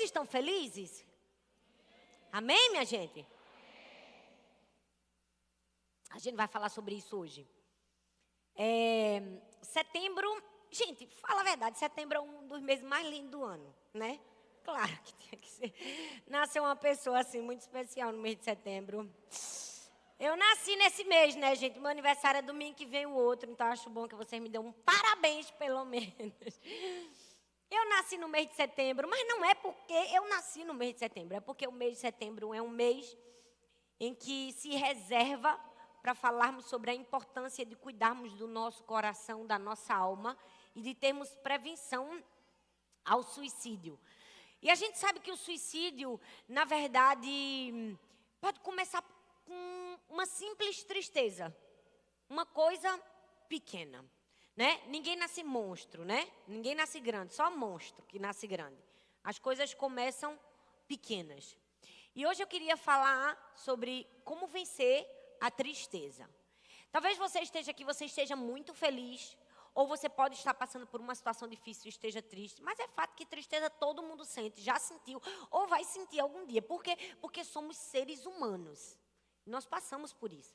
estão felizes? Amém, minha gente? A gente vai falar sobre isso hoje. Setembro, gente, fala a verdade, setembro é um dos meses mais lindos do ano, né? Claro que tinha que ser. Nasceu uma pessoa assim muito especial no mês de setembro. Eu nasci nesse mês, né, gente? Meu aniversário é domingo que vem o outro, então acho bom que vocês me dêem um parabéns, pelo menos. Eu nasci no mês de setembro, mas não é porque eu nasci no mês de setembro, é porque o mês de setembro é um mês em que se reserva para falarmos sobre a importância de cuidarmos do nosso coração, da nossa alma e de termos prevenção ao suicídio. E a gente sabe que o suicídio, na verdade, pode começar com uma simples tristeza, uma coisa pequena, né? Ninguém nasce monstro, né? Ninguém nasce grande, só monstro que nasce grande. As coisas começam pequenas. E hoje eu queria falar sobre como vencer a tristeza. Talvez você esteja aqui, você esteja muito feliz, ou você pode estar passando por uma situação difícil e esteja triste. Mas é fato que tristeza todo mundo sente, já sentiu, ou vai sentir algum dia. Por quê? Porque somos seres humanos. Nós passamos por isso.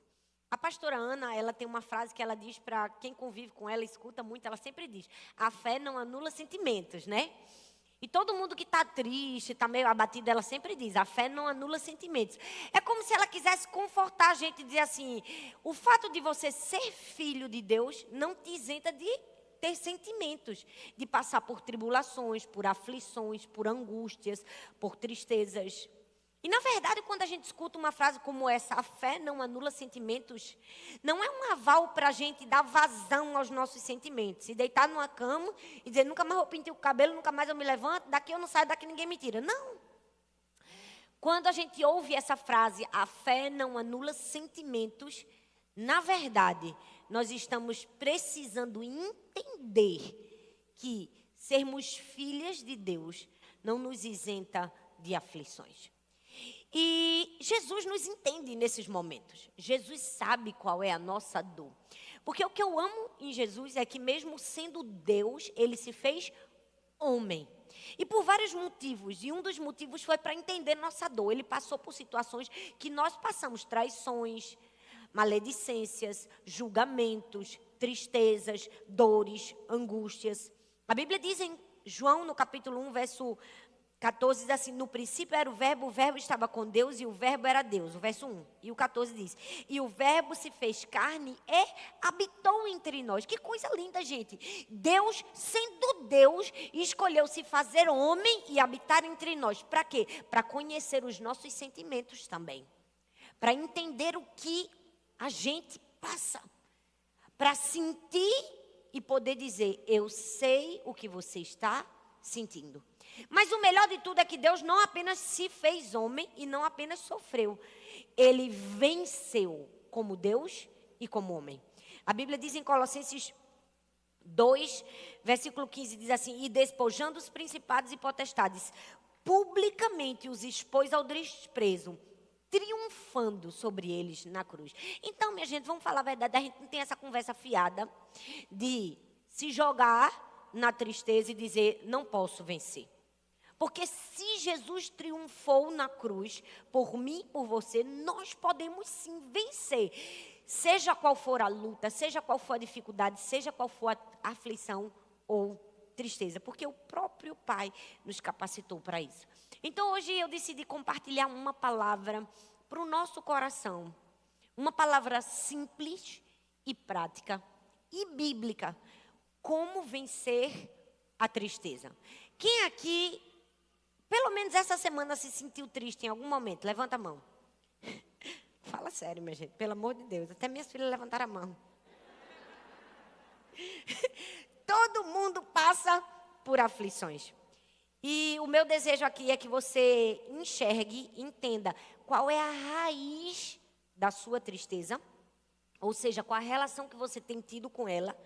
A pastora Ana, ela tem uma frase que ela diz para quem convive com ela, escuta muito, ela sempre diz: a fé não anula sentimentos, né? E todo mundo que está triste, está meio abatido, ela sempre diz: a fé não anula sentimentos. É como se ela quisesse confortar a gente e dizer assim: o fato de você ser filho de Deus não te isenta de ter sentimentos, de passar por tribulações, por aflições, por angústias, por tristezas. E, na verdade, quando a gente escuta uma frase como essa, a fé não anula sentimentos, não é um aval para a gente dar vazão aos nossos sentimentos. E deitar numa cama e dizer: nunca mais vou pintar o cabelo, nunca mais eu me levanto, daqui eu não saio, daqui ninguém me tira. Não. Quando a gente ouve essa frase, a fé não anula sentimentos, na verdade, nós estamos precisando entender que sermos filhas de Deus não nos isenta de aflições. E Jesus nos entende nesses momentos. Jesus sabe qual é a nossa dor. Porque o que eu amo em Jesus é que mesmo sendo Deus, Ele se fez homem. E por vários motivos. E um dos motivos foi para entender nossa dor. Ele passou por situações que nós passamos. Traições, maledicências, julgamentos, tristezas, dores, angústias. A Bíblia diz em João, no capítulo 1, verso 14, diz assim: no princípio era o verbo estava com Deus e o verbo era Deus. O verso 1. E o 14 diz: e o verbo se fez carne e habitou entre nós. Que coisa linda, gente. Deus, sendo Deus, escolheu se fazer homem e habitar entre nós. Para quê? Para conhecer os nossos sentimentos também. Para entender o que a gente passa. Para sentir e poder dizer: eu sei o que você está sentindo. Mas o melhor de tudo é que Deus não apenas se fez homem e não apenas sofreu. Ele venceu como Deus e como homem. A Bíblia diz em Colossenses 2, versículo 15, diz assim: e despojando os principados e potestades, publicamente os expôs ao desprezo, triunfando sobre eles na cruz. Então, minha gente, vamos falar a verdade, a gente não tem essa conversa fiada de se jogar na tristeza e dizer: não posso vencer. Porque se Jesus triunfou na cruz, por mim e por você, nós podemos sim vencer. Seja qual for a luta, seja qual for a dificuldade, seja qual for a aflição ou tristeza. Porque o próprio Pai nos capacitou para isso. Então hoje eu decidi compartilhar uma palavra para o nosso coração. Uma palavra simples e prática e bíblica. Como vencer a tristeza. Quem aqui, pelo menos essa semana, se sentiu triste em algum momento? Levanta a mão. Fala sério, minha gente, pelo amor de Deus. Até minhas filhas levantaram a mão. Todo mundo passa por aflições. E o meu desejo aqui é que você enxergue, entenda qual é a raiz da sua tristeza. Ou seja, qual a relação que você tem tido com ela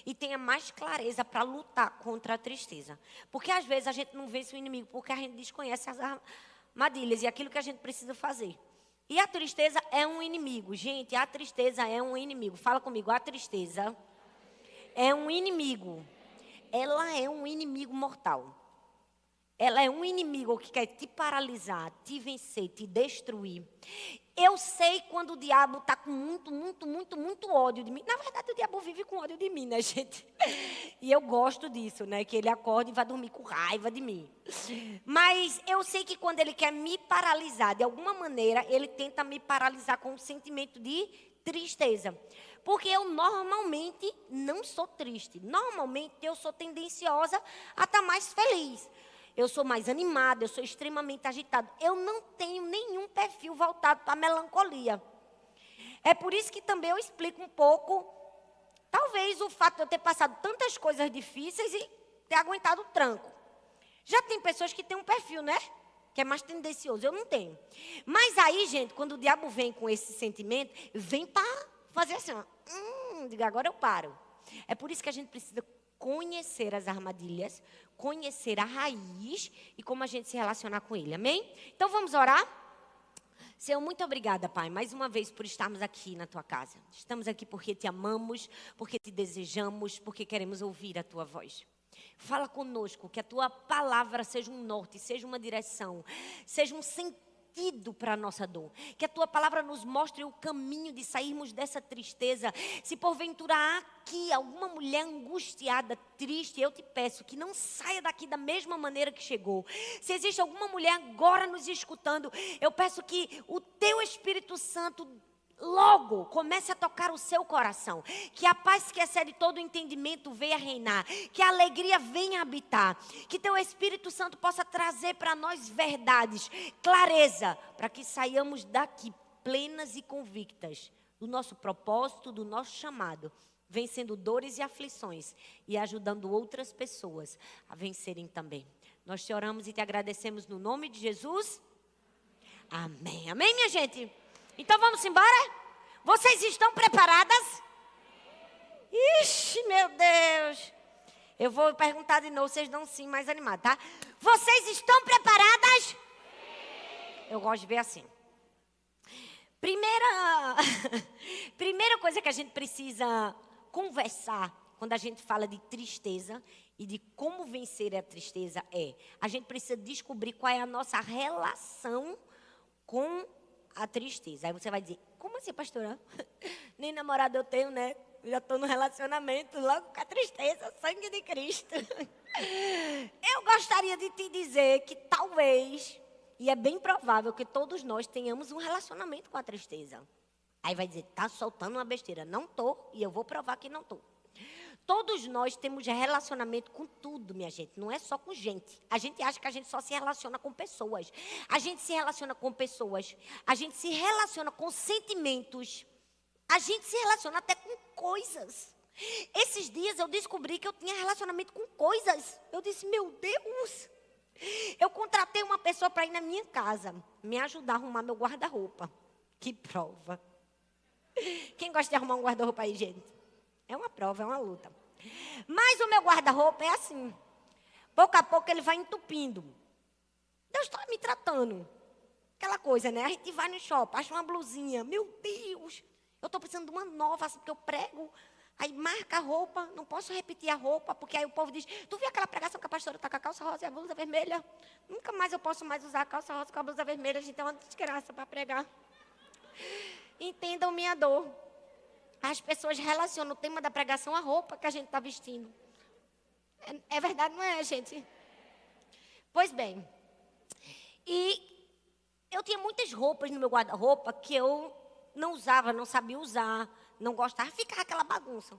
e tenha mais clareza para lutar contra a tristeza. Porque às vezes a gente não vence o inimigo porque a gente desconhece as armadilhas e aquilo que a gente precisa fazer. E a tristeza é um inimigo. Gente, a tristeza é um inimigo. Fala comigo, a tristeza é um inimigo. Ela é um inimigo mortal. ela é um inimigo que quer te paralisar, te vencer, te destruir. Eu sei quando o diabo está com muito ódio de mim. Na verdade, o diabo vive com ódio de mim, né, gente? E eu gosto disso, né? Que ele acorda e vai dormir com raiva de mim. Mas eu sei que quando ele quer me paralisar, de alguma maneira, ele tenta me paralisar com um sentimento de tristeza. Porque eu normalmente não sou triste. Normalmente eu sou tendenciosa a estar mais feliz. Eu sou mais animada, eu sou extremamente agitada. Eu não tenho nenhum perfil voltado para a melancolia. É por isso que também eu explico um pouco, talvez o fato de eu ter passado tantas coisas difíceis e ter aguentado o tranco. Já tem pessoas que têm um perfil, né? Que é mais tendencioso. Eu não tenho. Mas aí, gente, quando o diabo vem com esse sentimento, vem para fazer assim, ó. Diga, agora eu paro. É por isso que a gente precisa conhecer as armadilhas, conhecer a raiz e como a gente se relacionar com ele, amém? Então vamos orar? Senhor, muito obrigada, Pai, mais uma vez por estarmos aqui na Tua casa. Estamos aqui porque Te amamos, porque Te desejamos, porque queremos ouvir a Tua voz. Fala conosco, que a Tua palavra seja um norte, seja uma direção, seja um sentido para a nossa dor. Que a Tua palavra nos mostre o caminho de sairmos dessa tristeza. Se porventura há aqui alguma mulher angustiada, triste, eu te peço que não saia daqui da mesma maneira que chegou. Se existe alguma mulher agora nos escutando, eu peço que o Teu Espírito Santo logo comece a tocar o seu coração. Que a paz que excede todo o entendimento venha reinar. Que a alegria venha habitar. Que Teu Espírito Santo possa trazer para nós verdades, clareza, para que saiamos daqui plenas e convictas do nosso propósito, do nosso chamado, vencendo dores e aflições e ajudando outras pessoas a vencerem também. Nós te oramos e te agradecemos no nome de Jesus. Amém. Amém, minha gente? Então vamos embora? Vocês estão preparadas? Ixi, meu Deus. Eu vou perguntar de novo, vocês dão sim mais animados, tá? Vocês estão preparadas? Sim. Eu gosto de ver assim. Primeira coisa que a gente precisa conversar quando a gente fala de tristeza e de como vencer a tristeza a gente precisa descobrir qual é a nossa relação com a tristeza. Aí você vai dizer, como assim, pastora? Nem namorado eu tenho, né? Eu já estou no relacionamento, logo com a tristeza, sangue de Cristo. Eu gostaria de te dizer que talvez, e é bem provável que todos nós tenhamos um relacionamento com a tristeza. Aí vai dizer, tá soltando uma besteira. Não estou, e eu vou provar que não estou. Todos nós temos relacionamento com tudo, minha gente. Não é só com gente. A gente acha que a gente só se relaciona com pessoas. A gente se relaciona com pessoas. A gente se relaciona com sentimentos. A gente se relaciona até com coisas. Esses dias eu descobri que eu tinha relacionamento com coisas. Eu disse, meu Deus. Eu contratei uma pessoa para ir na minha casa, me ajudar a arrumar meu guarda-roupa. Que prova. Quem gosta de arrumar um guarda-roupa aí, gente? É uma prova, é uma luta. Mas o meu guarda-roupa é assim. Pouco a pouco ele vai entupindo. Deus está me tratando. Aquela coisa, né? A gente vai no shopping, acha uma blusinha. Meu Deus, eu estou precisando de uma nova, assim, porque eu prego. Aí marca a roupa, não posso repetir a roupa, porque aí o povo diz, tu viu aquela pregação que a pastora está com a calça rosa e a blusa vermelha? Nunca mais eu posso mais usar a calça rosa com a blusa vermelha. A gente é uma desgraça para pregar. Entendam minha dor. As pessoas relacionam o tema da pregação à roupa que a gente está vestindo. É verdade, não é, gente? Pois bem. E eu tinha muitas roupas no meu guarda-roupa que eu não usava, não sabia usar, não gostava. Ficava aquela bagunça.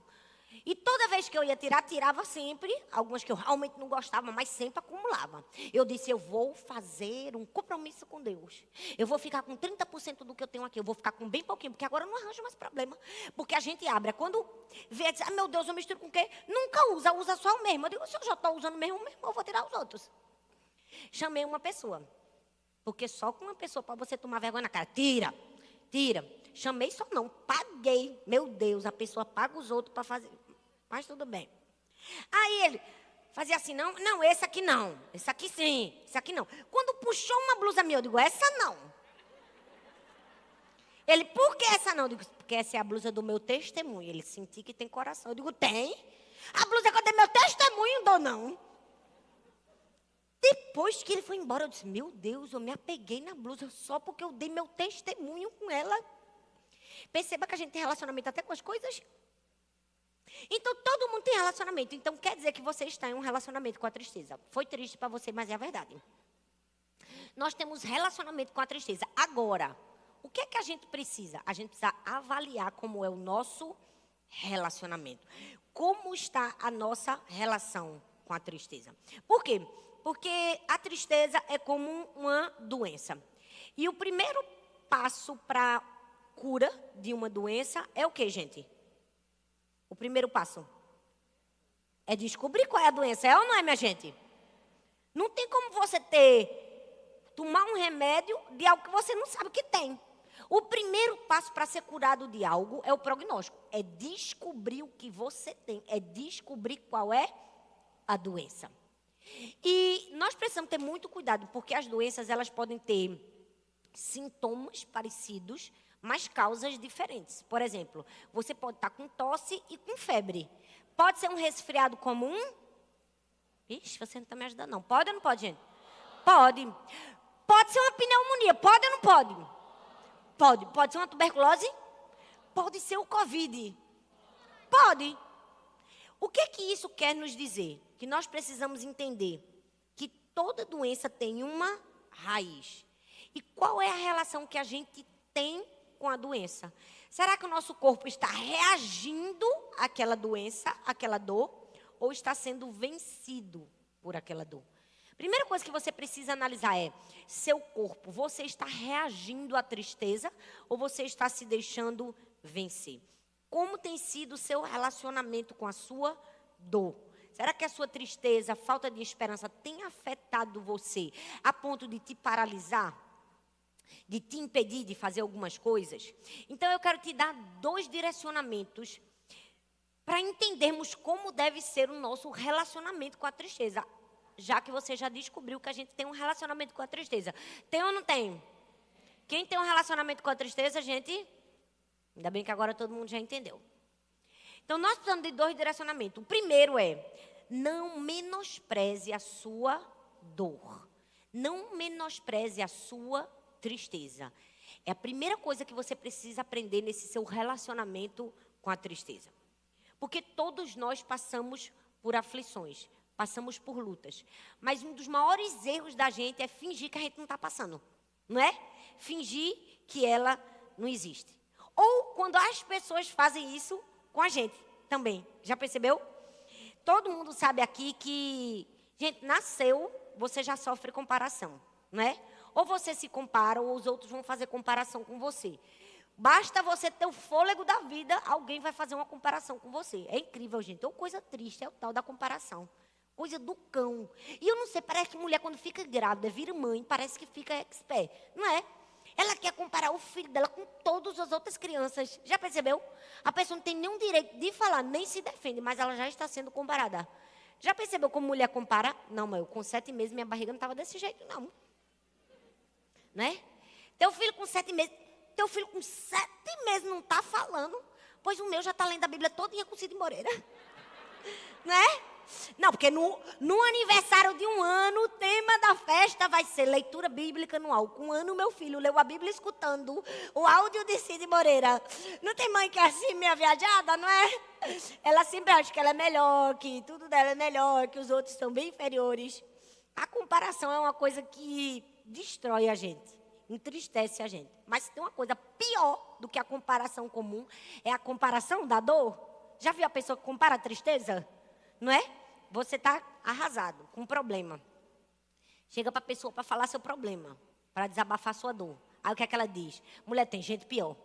E toda vez que eu ia tirar, tirava sempre. Algumas que eu realmente não gostava, mas sempre acumulava. Eu disse, eu vou fazer um compromisso com Deus. Eu vou ficar com 30% do que eu tenho aqui. Eu vou ficar com bem pouquinho, porque agora eu não arranjo mais problema. Porque a gente abre. Quando vê, diz, meu Deus, eu misturo com o quê? Nunca usa só o mesmo. Eu digo, se eu já estou usando o mesmo, eu vou tirar os outros. Chamei uma pessoa. Porque só com uma pessoa para você tomar vergonha na cara. Tira. Chamei só não, paguei. Meu Deus, a pessoa paga os outros para fazer. Mas tudo bem. Aí ele fazia assim, não, esse aqui não. Esse aqui sim, esse aqui não. Quando puxou uma blusa minha, eu digo, essa não. Ele, por que essa não? Eu digo, porque essa é a blusa do meu testemunho. Ele, senti que tem coração. Eu digo, tem. A blusa que eu dei meu testemunho, dou não. De Depois que ele foi embora, eu disse, meu Deus, eu me apeguei na blusa só porque eu dei meu testemunho com ela. Perceba que a gente tem relacionamento até com as coisas. Então, todo mundo tem relacionamento. Então, quer dizer que você está em um relacionamento com a tristeza. Foi triste para você, mas é a verdade. Nós temos relacionamento com a tristeza. Agora, o que é que a gente precisa? A gente precisa avaliar como é o nosso relacionamento. Como está a nossa relação com a tristeza. Por quê? Porque a tristeza é como uma doença. E o primeiro passo para a cura de uma doença é o quê, gente? O primeiro passo é descobrir qual é a doença. É ou não é, minha gente? Não tem como você tomar um remédio de algo que você não sabe que tem. O primeiro passo para ser curado de algo é o prognóstico. É descobrir o que você tem. É descobrir qual é a doença. E nós precisamos ter muito cuidado, porque as doenças elas podem ter sintomas parecidos, mas causas diferentes. Por exemplo, você pode estar com tosse e com febre. Pode ser um resfriado comum? Ixi, você não está me ajudando não. Pode ou não pode, gente? Pode. Pode ser uma pneumonia. Pode ou não pode? Pode. Pode ser uma tuberculose? Pode ser o Covid. Pode. O que é que isso quer nos dizer? Que nós precisamos entender que toda doença tem uma raiz. E qual é a relação que a gente tem com a doença? Será que o nosso corpo está reagindo àquela doença, àquela dor, ou está sendo vencido por aquela dor? Primeira coisa que você precisa analisar é, seu corpo, você está reagindo à tristeza ou você está se deixando vencer? Como tem sido o seu relacionamento com a sua dor? Será que a sua tristeza, a falta de esperança tem afetado você a ponto de te paralisar? De te impedir de fazer algumas coisas? Então eu quero te dar 2 direcionamentos para entendermos como deve ser o nosso relacionamento com a tristeza. Já que você já descobriu que a gente tem um relacionamento com a tristeza. Tem ou não tem? Quem tem um relacionamento com a tristeza, gente? Ainda bem que agora todo mundo já entendeu. Então nós precisamos de 2 direcionamentos. O primeiro é, não menospreze a sua dor. Não menospreze a sua tristeza. É a primeira coisa que você precisa aprender nesse seu relacionamento com a tristeza. Porque todos nós passamos por aflições, passamos por lutas. Mas um dos maiores erros da gente é fingir que a gente não está passando. Não é? Fingir que ela não existe. Ou quando as pessoas fazem isso com a gente também. Já percebeu? Todo mundo sabe aqui que, gente, nasceu, você já sofre comparação, não é? Ou você se compara, ou os outros vão fazer comparação com você. Basta você ter o fôlego da vida, alguém vai fazer uma comparação com você. É incrível, gente. Ou coisa triste, é o tal da comparação. Coisa do cão. E eu não sei, parece que mulher quando fica grávida, vira mãe, parece que fica expert. Não é? Ela quer comparar o filho dela com todas as outras crianças. Já percebeu? A pessoa não tem nenhum direito de falar, nem se defende, mas ela já está sendo comparada. Já percebeu como mulher compara? Não, mas eu com 7 meses, minha barriga não estava desse jeito, não. Né? Teu filho com 7 meses, teu filho com 7 meses não está falando, pois o meu já está lendo a Bíblia todinha com Cid Moreira. Né? Não, porque no aniversário de 1 ano, o tema da festa vai ser leitura bíblica anual. Com 1 ano, meu filho leu a Bíblia escutando o áudio de Cid Moreira. Não tem mãe que é assim, minha viajada, não é? Ela sempre acha que ela é melhor, que tudo dela é melhor, que os outros são bem inferiores. A comparação é uma coisa que destrói a gente, entristece a gente. Mas tem uma coisa pior do que a comparação comum, é a comparação da dor. Já viu a pessoa que compara a tristeza? Não é? Você está arrasado, com um problema. Chega para a pessoa para falar seu problema, para desabafar sua dor. Aí o que é que ela diz? Mulher, tem gente pior.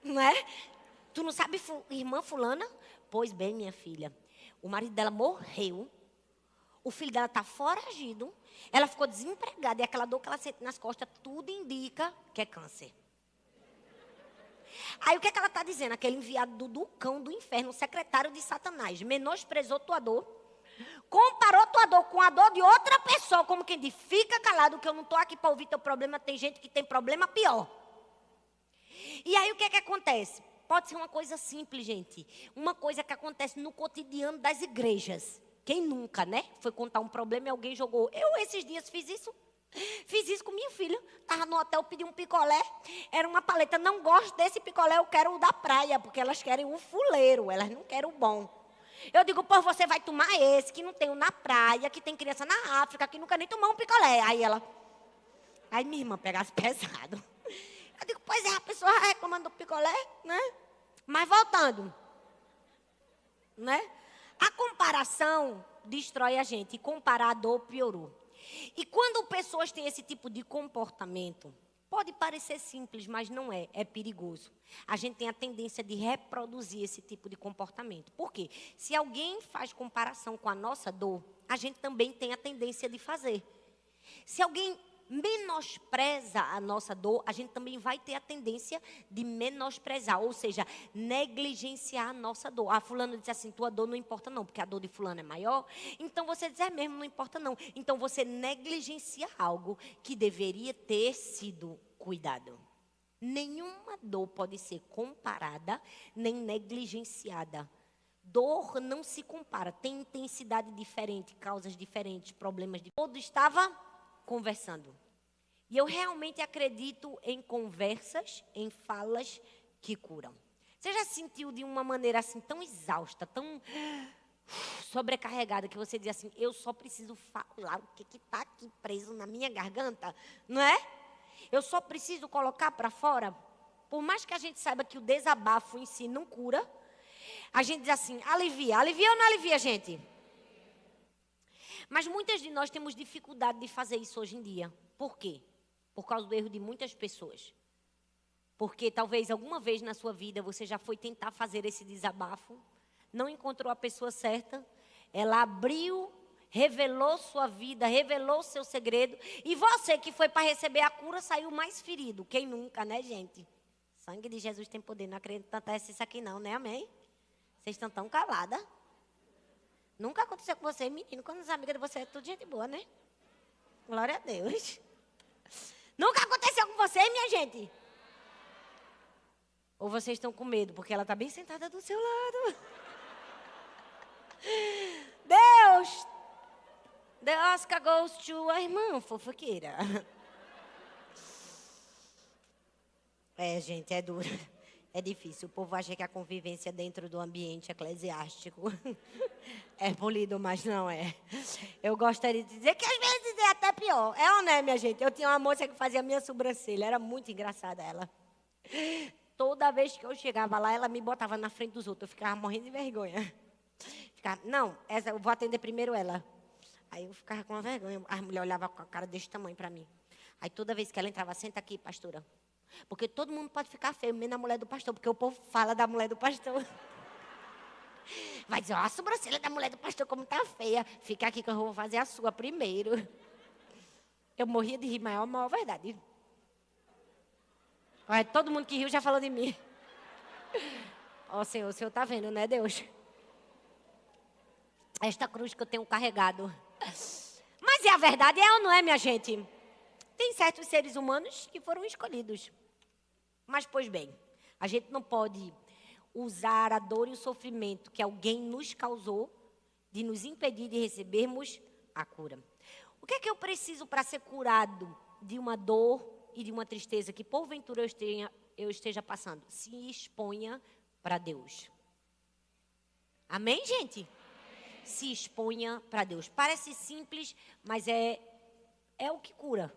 Não é? Tu não sabe, irmã fulana? Pois bem, minha filha, o marido dela morreu, o filho dela está foragido, ela ficou desempregada e aquela dor que ela sente nas costas, tudo indica que é câncer. Aí o que é que ela está dizendo? Aquele enviado do cão do inferno, o secretário de Satanás, menosprezou tua dor, comparou tua dor com a dor de outra pessoa, como quem diz, fica calado que eu não estou aqui para ouvir teu problema, tem gente que tem problema pior. E aí o que é que acontece? Pode ser uma coisa simples, gente, uma coisa que acontece no cotidiano das igrejas. Quem nunca, né? Foi contar um problema e alguém jogou. Eu, esses dias, fiz isso. Fiz isso com minha filha. Estava no hotel, pedi um picolé. Era uma paleta. Não gosto desse picolé, eu quero o da praia. Porque elas querem o fuleiro, elas não querem o bom. Eu digo, pô, você vai tomar esse, que não tem o na praia, que tem criança na África, que nunca nem tomou um picolé. Aí minha irmã pegasse pesado. Eu digo, pois é, a pessoa reclamando do picolé, né? Mas voltando, né? A comparação destrói a gente. E comparar a dor piorou. E quando pessoas têm esse tipo de comportamento, pode parecer simples, mas não é. É perigoso. A gente tem a tendência de reproduzir esse tipo de comportamento. Por quê? Se alguém faz comparação com a nossa dor, a gente também tem a tendência de fazer. Se alguém menospreza a nossa dor, a gente também vai ter a tendência de menosprezar, ou seja, negligenciar a nossa dor. Ah, fulano disse assim, tua dor não importa não, porque a dor de fulano é maior. Então você diz, é mesmo, não importa não. Então você negligencia algo que deveria ter sido cuidado. Nenhuma dor pode ser comparada, nem negligenciada. Dor não se compara, tem intensidade diferente, causas diferentes, problemas diferentes. Todo estava conversando. E eu realmente acredito em conversas, em falas que curam. Você já sentiu de uma maneira assim tão exausta, tão sobrecarregada, que você diz assim, eu só preciso falar o que está aqui preso na minha garganta, não é? Eu só preciso colocar para fora. Por mais que a gente saiba que o desabafo em si não cura, a gente diz assim, alivia. Alivia ou não alivia, gente? Mas muitas de nós temos dificuldade de fazer isso hoje em dia. Por quê? Por causa do erro de muitas pessoas. Porque talvez alguma vez na sua vida você já foi tentar fazer esse desabafo, não encontrou a pessoa certa, ela abriu, revelou sua vida, revelou seu segredo, e você que foi para receber a cura saiu mais ferido. Quem nunca, né, gente? Sangue de Jesus tem poder, não acredito tanto isso aqui não, né, amém? Vocês estão tão caladas. Nunca aconteceu com você, menino, quando as amigas de você é tudo gente boa, né? Glória a Deus. Nunca aconteceu com você, minha gente? Ou vocês estão com medo, porque ela está bem sentada do seu lado. Deus! The Oscar goes to a irmã fofoqueira. É, gente, é duro. É difícil. O povo acha que a convivência dentro do ambiente eclesiástico é polido, mas não é. Eu gostaria de dizer que às vezes é até pior. É ou não é, minha gente? Eu tinha uma moça que fazia minha sobrancelha. Era muito engraçada ela. Toda vez que eu chegava lá, ela me botava na frente dos outros. Eu ficava morrendo de vergonha. Não, eu vou atender primeiro ela. Aí eu ficava com uma vergonha. A mulher olhava com a cara desse tamanho para mim. Aí toda vez que ela entrava, senta aqui, pastora. Porque todo mundo pode ficar feio, menos a mulher do pastor, porque o povo fala da mulher do pastor. Vai dizer, ó, a sobrancelha da mulher do pastor como tá feia. Fica aqui que eu vou fazer a sua primeiro. Eu morria de rir, mas é a maior verdade. Olha, todo mundo que riu já falou de mim. Ó, Senhor, o Senhor tá vendo, né, Deus? Esta cruz que eu tenho carregado. Mas é a verdade, é ou não é, minha gente? Tem certos seres humanos que foram escolhidos. Mas, pois bem, a gente não pode usar a dor e o sofrimento que alguém nos causou de nos impedir de recebermos a cura. O que é que eu preciso para ser curado de uma dor e de uma tristeza que porventura eu esteja passando? Se exponha para Deus. Amém, gente? Se exponha para Deus. Parece simples, mas é o que cura.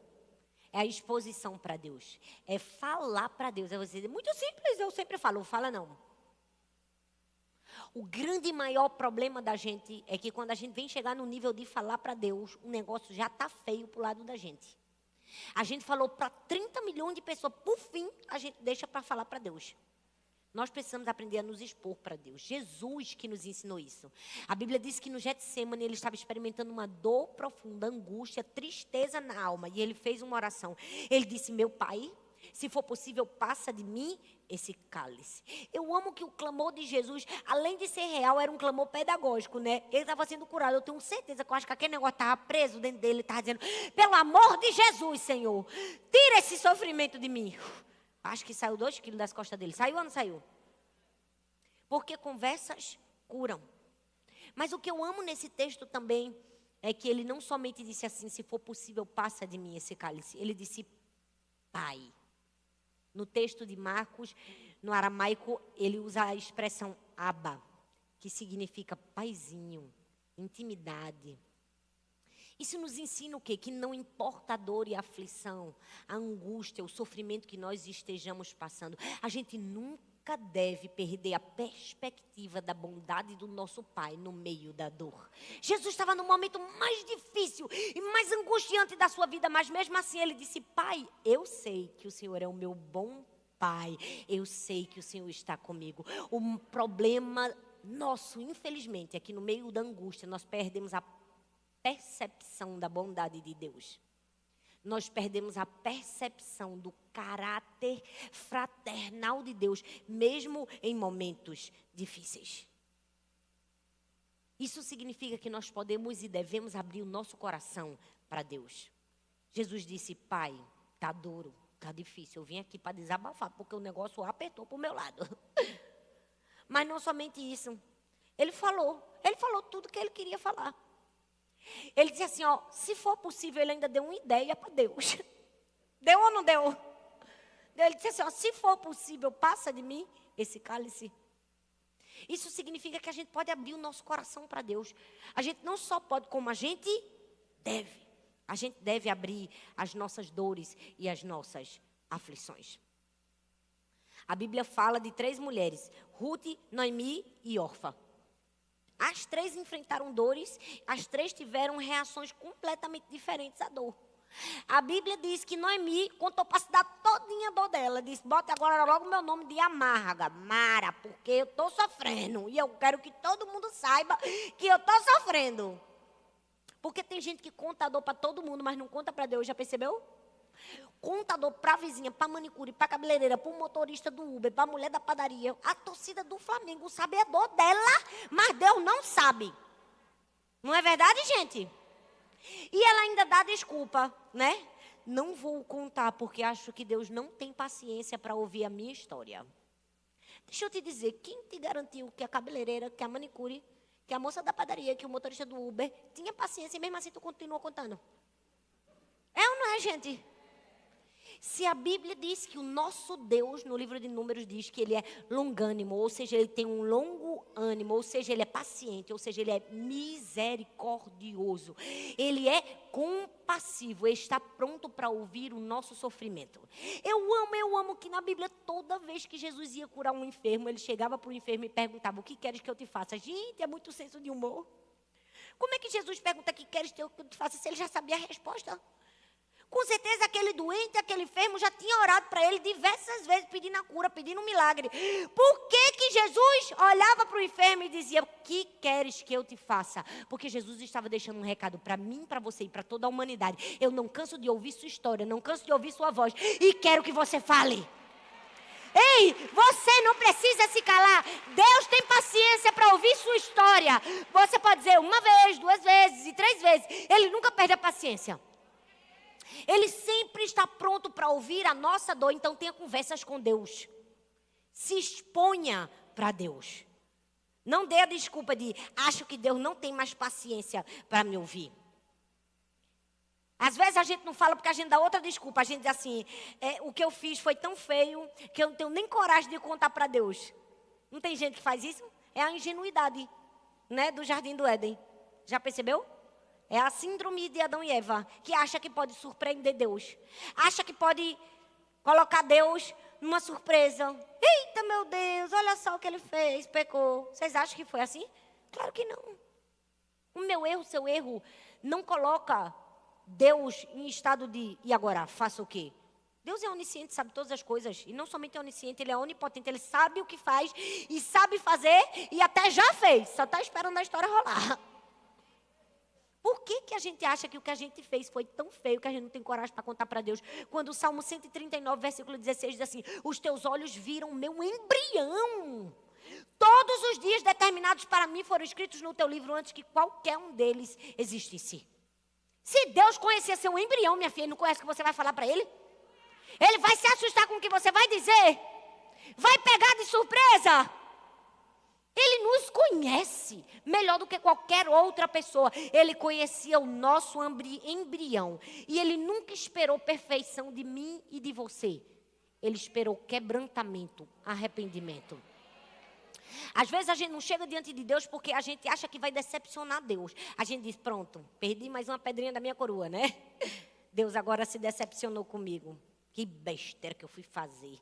É a exposição para Deus. É falar para Deus. É você dizer, muito simples, eu sempre falo, fala não. O grande e maior problema da gente é que quando a gente vem chegar no nível de falar para Deus, o negócio já está feio para o lado da gente. A gente falou para 30 milhões de pessoas, por fim, a gente deixa para falar para Deus. Nós precisamos aprender a nos expor para Deus. Jesus que nos ensinou isso. A Bíblia diz que no Getsêmani ele estava experimentando uma dor profunda, angústia, tristeza na alma. E ele fez uma oração. Ele disse, meu Pai, se for possível, passa de mim esse cálice. Eu amo que o clamor de Jesus, além de ser real, era um clamor pedagógico, né? Ele estava sendo curado. Eu tenho certeza que eu acho que aquele negócio estava preso dentro dele. Ele estava dizendo, pelo amor de Jesus, Senhor, tira esse sofrimento de mim. Acho que saiu 2 quilos das costas dele. Saiu ou não saiu? Porque conversas curam. Mas o que eu amo nesse texto também é que ele não somente disse assim, se for possível, passa de mim esse cálice. Ele disse, Pai. No texto de Marcos, no aramaico, ele usa a expressão Abba, que significa paizinho, intimidade. Isso nos ensina o quê? Que não importa a dor e a aflição, a angústia, o sofrimento que nós estejamos passando, a gente nunca deve perder a perspectiva da bondade do nosso Pai no meio da dor. Jesus estava no momento mais difícil e mais angustiante da sua vida, mas mesmo assim ele disse, Pai, eu sei que o Senhor é o meu bom Pai, eu sei que o Senhor está comigo. O problema nosso, infelizmente, é que no meio da angústia nós perdemos a percepção da bondade de Deus. Nós perdemos a percepção do caráter fraternal de Deus, mesmo em momentos difíceis. Isso significa que nós podemos e devemos abrir o nosso coração para Deus. Jesus disse, Pai, está duro, está difícil. Eu vim aqui para desabafar, porque o negócio apertou para o meu lado. Mas não somente isso. Ele falou tudo que ele queria falar. Ele disse assim, ó, se for possível, ele ainda deu uma ideia para Deus. Deu ou não deu? Ele disse assim, ó, se for possível, passa de mim esse cálice. Isso significa que a gente pode abrir o nosso coração para Deus. A gente não só pode, como a gente deve. A gente deve abrir as nossas dores e as nossas aflições. A Bíblia fala de 3 mulheres, Ruth, Noemi e Orfa. As 3 enfrentaram dores, as 3 tiveram reações completamente diferentes à dor. A Bíblia diz que Noemi contou para a cidade todinha a dor dela. Disse, bota agora logo o meu nome de amarga, Mara, porque eu estou sofrendo. E eu quero que todo mundo saiba que eu estou sofrendo. Porque tem gente que conta a dor para todo mundo, mas não conta para Deus, já percebeu? Conta a dor para a vizinha, para a manicure, para a cabeleireira, para o motorista do Uber, para a mulher da padaria. A torcida do Flamengo sabe a dor dela, mas Deus não sabe. Não é verdade, gente? E ela ainda dá desculpa, né? Não vou contar porque acho que Deus não tem paciência para ouvir a minha história. Deixa eu te dizer, quem te garantiu que a cabeleireira, que a manicure, que a moça da padaria, que o motorista do Uber tinha paciência e mesmo assim tu continua contando? É ou não é, gente? Se a Bíblia diz que o nosso Deus, no livro de Números, diz que ele é longânimo, ou seja, ele tem um longo ânimo, ou seja, ele é paciente, ou seja, ele é misericordioso. Ele é compassivo, ele está pronto para ouvir o nosso sofrimento. Eu amo que na Bíblia, toda vez que Jesus ia curar um enfermo, ele chegava para o enfermo e perguntava, o que queres que eu te faça? Gente, é muito senso de humor. Como é que Jesus pergunta o que queres que eu te faça se ele já sabia a resposta? Com certeza aquele doente, aquele enfermo já tinha orado para ele diversas vezes pedindo a cura, pedindo um milagre. Por que Jesus olhava para o enfermo e dizia, o que queres que eu te faça? Porque Jesus estava deixando um recado para mim, para você e para toda a humanidade. Eu não canso de ouvir sua história, não canso de ouvir sua voz e quero que você fale. Ei, você não precisa se calar. Deus tem paciência para ouvir sua história. Você pode dizer 1 vez, 2 vezes e 3 vezes. Ele nunca perde a paciência. Ele sempre está pronto para ouvir a nossa dor. Então tenha conversas com Deus. Se exponha para Deus. Não dê a desculpa de acho que Deus não tem mais paciência para me ouvir. Às vezes a gente não fala porque a gente dá outra desculpa. A gente diz assim, o que eu fiz foi tão feio que eu não tenho nem coragem de contar para Deus. Não tem gente que faz isso? É a ingenuidade, né, do Jardim do Éden. Já percebeu? É a síndrome de Adão e Eva, que acha que pode surpreender Deus. Acha que pode colocar Deus numa surpresa. Eita, meu Deus, olha só o que ele fez, pecou. Vocês acham que foi assim? Claro que não. O meu erro, o seu erro, não coloca Deus em estado de, e agora, faça o quê? Deus é onisciente, sabe todas as coisas. E não somente é onisciente, ele é onipotente. Ele sabe o que faz e sabe fazer e até já fez. Só está esperando a história rolar. Por que a gente acha que o que a gente fez foi tão feio que a gente não tem coragem para contar para Deus? Quando o Salmo 139, versículo 16 diz assim, os teus olhos viram meu embrião. Todos os dias determinados para mim foram escritos no teu livro antes que qualquer um deles existisse. Se Deus conhecia seu embrião, minha filha, não conhece o que você vai falar para ele? Ele vai se assustar com o que você vai dizer? Vai pegar de surpresa? Ele nos conhece melhor do que qualquer outra pessoa. Ele conhecia o nosso embrião. E Ele nunca esperou perfeição de mim e de você. Ele esperou quebrantamento, arrependimento. Às vezes a gente não chega diante de Deus porque a gente acha que vai decepcionar Deus. A gente diz, pronto, perdi mais uma pedrinha da minha coroa, né? Deus agora se decepcionou comigo. Que besteira que eu fui fazer.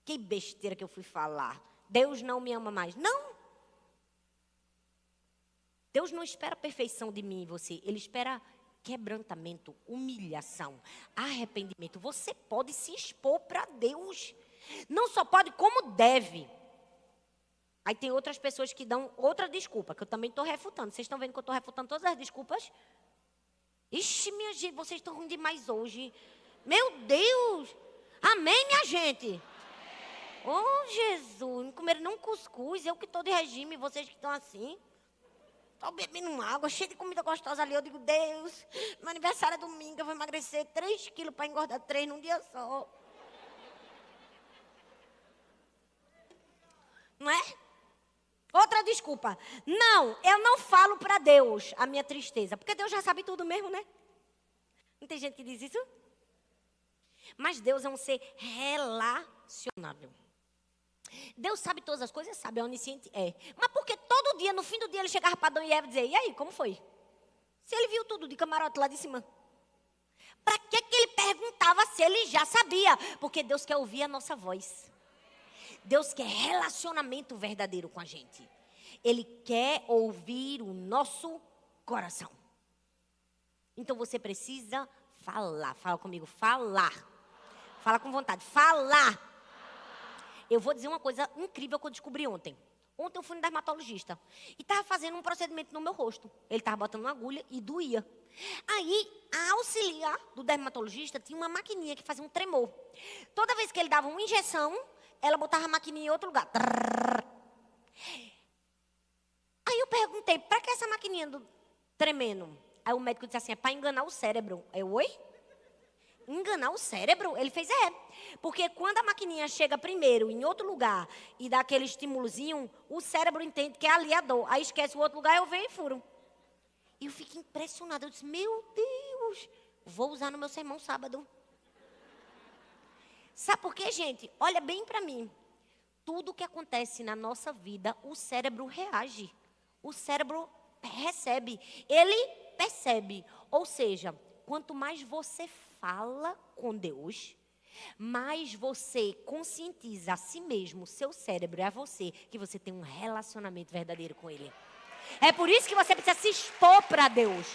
Que besteira que eu fui falar. Deus não me ama mais. Não. Deus não espera perfeição de mim e você. Ele espera quebrantamento, humilhação, arrependimento. Você pode se expor para Deus. Não só pode, como deve. Aí tem outras pessoas que dão outra desculpa, que eu também estou refutando. Vocês estão vendo que eu estou refutando todas as desculpas? Ixi, minha gente, vocês estão ruim demais hoje. Meu Deus! Amém, minha gente? Oh, Jesus, não comeram não cuscuz. Eu que estou de regime, vocês que estão assim. Estou bebendo água, cheio de comida gostosa ali. Eu digo, Deus, meu aniversário é domingo, eu vou emagrecer 3 quilos para engordar 3 num dia só. Não é? Outra desculpa. Não, eu não falo para Deus a minha tristeza. Porque Deus já sabe tudo mesmo, né? Não tem gente que diz isso? Mas Deus é um ser relacionável. Deus sabe todas as coisas, sabe, é onisciente, é. Mas porque todo dia, no fim do dia, ele chegava para Adão e Eva e dizia, e aí, como foi? Se ele viu tudo de camarote lá de cima. Para que ele perguntava se ele já sabia? Porque Deus quer ouvir a nossa voz. Deus quer relacionamento verdadeiro com a gente. Ele quer ouvir o nosso coração. Então você precisa falar. Fala comigo, falar. Fala com vontade, falar. Eu vou dizer uma coisa incrível que eu descobri ontem. Ontem eu fui no dermatologista e estava fazendo um procedimento no meu rosto. Ele estava botando uma agulha e doía. Aí, a auxiliar do dermatologista tinha uma maquininha que fazia um tremor. Toda vez que ele dava uma injeção, ela botava a maquininha em outro lugar. Aí eu perguntei, para que essa maquininha do tremendo? Aí o médico disse assim, é para enganar o cérebro. Eu, oi? Enganar o cérebro? Ele fez, porque quando a maquininha chega primeiro em outro lugar e dá aquele estímulozinho, o cérebro entende que é ali a dor. Aí esquece o outro lugar, eu venho e furo. E eu fiquei impressionada. Eu disse, meu Deus, vou usar no meu sermão sábado. Sabe por quê, gente? Olha bem para mim. Tudo que acontece na nossa vida, o cérebro reage. O cérebro recebe. Ele percebe. Ou seja, quanto mais você fala com Deus, mais você conscientiza a si mesmo, o seu cérebro e a você, que você tem um relacionamento verdadeiro com Ele. É por isso que você precisa se expor para Deus.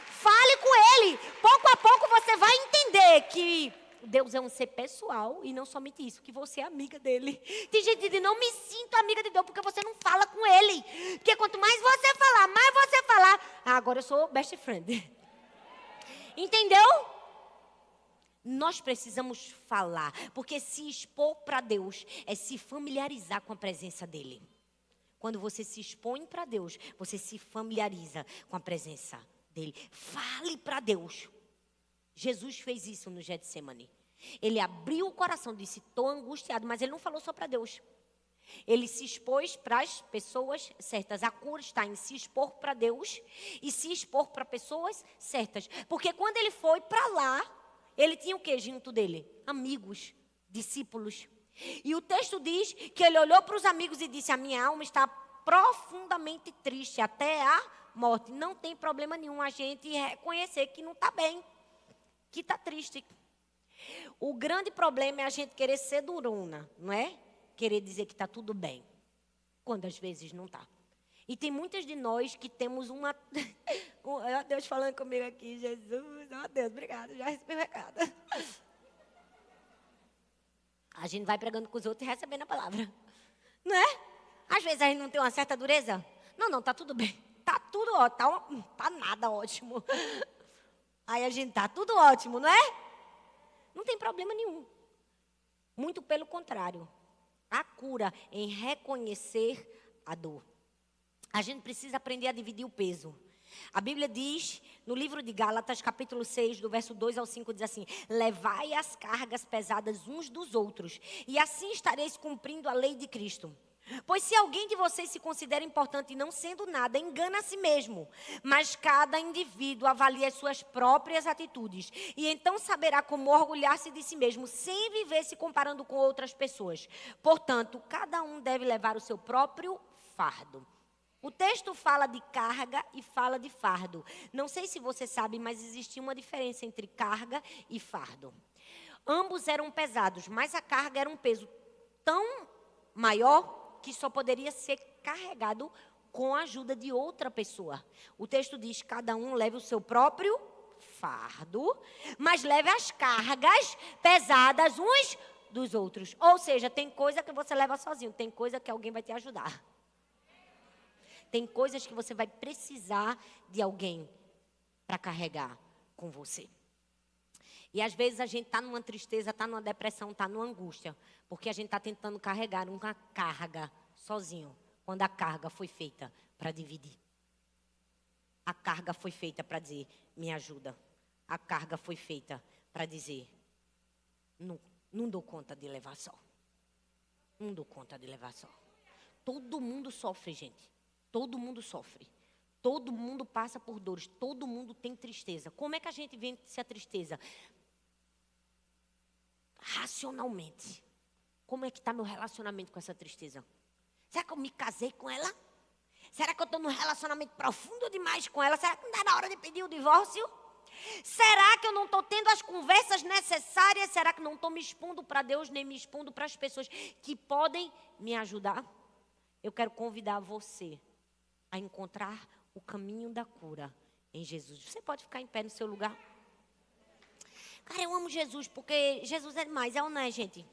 Fale com Ele. Pouco a pouco você vai entender que Deus é um ser pessoal e não somente isso, que você é amiga dele. Tem gente que diz, não me sinto amiga de Deus porque você não fala com Ele. Porque quanto mais você falar, agora eu sou best friend. Entendeu? Nós precisamos falar, porque se expor para Deus é se familiarizar com a presença dEle. Quando você se expõe para Deus, você se familiariza com a presença dEle. Fale para Deus. Jesus fez isso no Getsemane. Ele abriu o coração, disse, estou angustiado, mas ele não falou só para Deus. Ele se expôs para as pessoas certas. A cura está em se expor para Deus e se expor para pessoas certas. Porque quando ele foi para lá, ele tinha o que junto dele? Amigos, discípulos. E o texto diz que ele olhou para os amigos e disse, a minha alma está profundamente triste até a morte. Não tem problema nenhum a gente reconhecer que não está bem, que está triste. O grande problema é a gente querer ser durona, não é? Querer dizer que está tudo bem, quando às vezes não está. E tem muitas de nós que temos uma... Ó Deus falando comigo aqui, Jesus, ó Deus, obrigado, já recebi o recado. A gente vai pregando com os outros e recebendo a palavra, não é? Às vezes a gente não tem uma certa dureza. Não, está tudo bem, está tudo ótimo, está nada ótimo. Aí a gente está tudo ótimo, não é? Não tem problema nenhum. Muito pelo contrário. A cura em reconhecer a dor. A gente precisa aprender a dividir o peso. A Bíblia diz, no livro de Gálatas, capítulo 6, do verso 2 ao 5, diz assim, levai as cargas pesadas uns dos outros, e assim estareis cumprindo a lei de Cristo. Pois se alguém de vocês se considera importante e não sendo nada, engana a si mesmo. Mas cada indivíduo avalia as suas próprias atitudes. E então saberá como orgulhar-se de si mesmo, sem viver se comparando com outras pessoas. Portanto, cada um deve levar o seu próprio fardo. O texto fala de carga e fala de fardo. Não sei se você sabe, mas existia uma diferença entre carga e fardo. Ambos eram pesados, mas a carga era um peso tão maior que só poderia ser carregado com a ajuda de outra pessoa. O texto diz: cada um leve o seu próprio fardo, mas leve as cargas pesadas uns dos outros. Ou seja, tem coisa que você leva sozinho, tem coisa que alguém vai te ajudar. Tem coisas que você vai precisar de alguém para carregar com você. E às vezes a gente está numa tristeza, está numa depressão, está numa angústia, porque a gente está tentando carregar uma carga sozinho, quando a carga foi feita para dividir. A carga foi feita para dizer: me ajuda. A carga foi feita para dizer: não dou conta de levar só. Não dou conta de levar só. Todo mundo sofre, gente. Todo mundo sofre. Todo mundo passa por dores. Todo mundo tem tristeza. Como é que a gente vence a tristeza? Racionalmente. Como é que está meu relacionamento com essa tristeza? Será que eu me casei com ela? Será que eu estou num relacionamento profundo demais com ela? Será que não dá na hora de pedir o divórcio? Será que eu não estou tendo as conversas necessárias? Será que não estou me expondo para Deus, nem me expondo para as pessoas que podem me ajudar? Eu quero convidar você a encontrar o caminho da cura em Jesus. Você pode ficar em pé no seu lugar? Cara, eu amo Jesus, porque Jesus é demais, é ou não é, gente?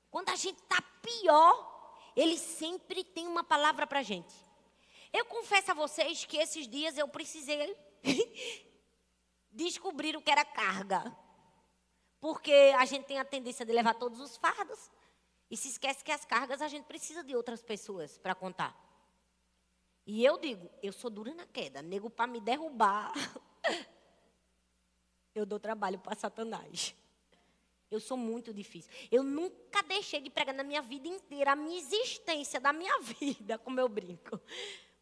Quando a gente está pior, Ele sempre tem uma palavra para a gente. Eu confesso a vocês que esses dias eu precisei descobrir o que era carga. Porque a gente tem a tendência de levar todos os fardos e se esquece que as cargas a gente precisa de outras pessoas para contar. E eu digo, eu sou dura na queda, nego para me derrubar. Eu dou trabalho para Satanás. Eu sou muito difícil. Eu nunca deixei de pregar na minha vida inteira, a minha existência da minha vida, como eu brinco.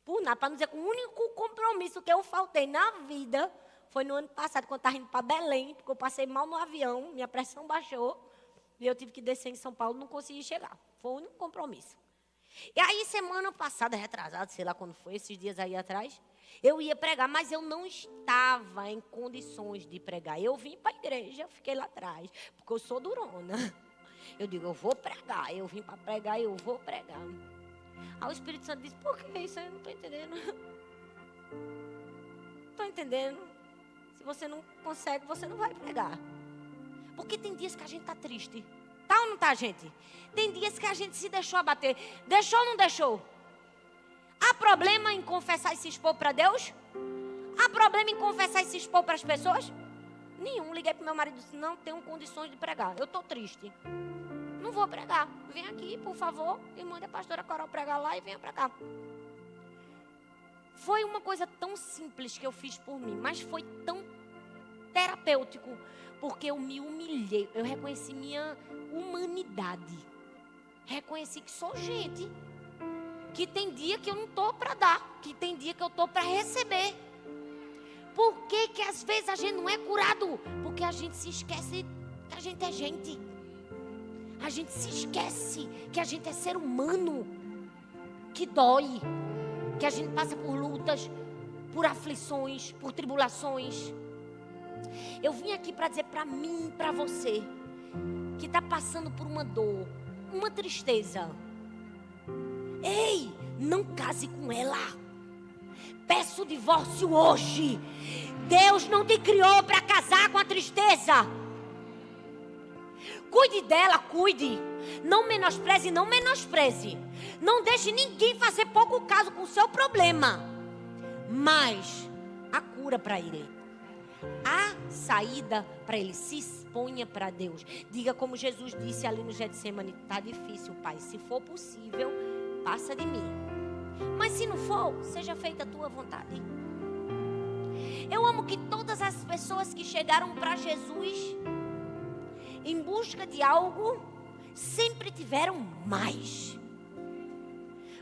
Por nada, para não dizer que o único compromisso que eu faltei na vida foi no ano passado, quando eu estava indo para Belém, porque eu passei mal no avião, minha pressão baixou, e eu tive que descer em São Paulo, não consegui chegar. Foi o único compromisso. E aí, semana passada, retrasada, sei lá quando foi, esses dias aí atrás, eu ia pregar, mas eu não estava em condições de pregar. Eu vim para a igreja, fiquei lá atrás, porque eu sou durona. Eu digo, eu vou pregar, eu vim para pregar, eu vou pregar. Aí o Espírito Santo disse, por que isso? Eu não estou entendendo. Estou entendendo. Se você não consegue, você não vai pregar. Porque tem dias que a gente está triste. Tá ou não tá, gente? Tem dias que a gente se deixou abater. Deixou ou não deixou? Há problema em confessar e se expor para Deus? Há problema em confessar e se expor para as pessoas? Nenhum. Liguei para o meu marido e disse, não tenho condições de pregar. Eu estou triste. Não vou pregar. Vem aqui, por favor, e manda a pastora Coral pregar lá e venha para cá. Foi uma coisa tão simples que eu fiz por mim, mas foi tão terapêutico, porque eu me humilhei, eu reconheci minha humanidade, reconheci que sou gente, que tem dia que eu não estou para dar, que tem dia que eu estou para receber. Por que que às vezes a gente não é curado? Porque a gente se esquece que a gente é gente. A gente se esquece que a gente é ser humano, que dói, que a gente passa por lutas, por aflições, por tribulações. Eu vim aqui para dizer para mim, para você, que está passando por uma dor, uma tristeza. Ei, não case com ela. Peça o divórcio hoje. Deus não te criou para casar com a tristeza. Cuide dela, cuide. Não menospreze, não menospreze. Não deixe ninguém fazer pouco caso com o seu problema. Mas a cura para ele. A saída para ele. Se exponha para Deus. Diga como Jesus disse ali no Getsemane. Está difícil, Pai. Se for possível, passa de mim. Mas se não for, seja feita a tua vontade. Eu amo que todas as pessoas que chegaram para Jesus em busca de algo, sempre tiveram mais.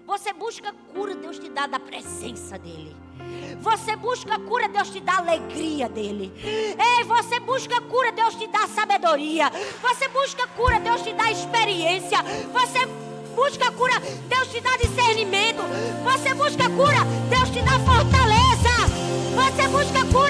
Você busca cura, Deus te dá da presença dEle. Você busca cura, Deus te dá alegria dEle. Ei, você busca cura, Deus te dá sabedoria. Você busca cura, Deus te dá experiência. Você busca cura, Deus te dá discernimento. Você busca cura, Deus te dá fortaleza. Você busca cura.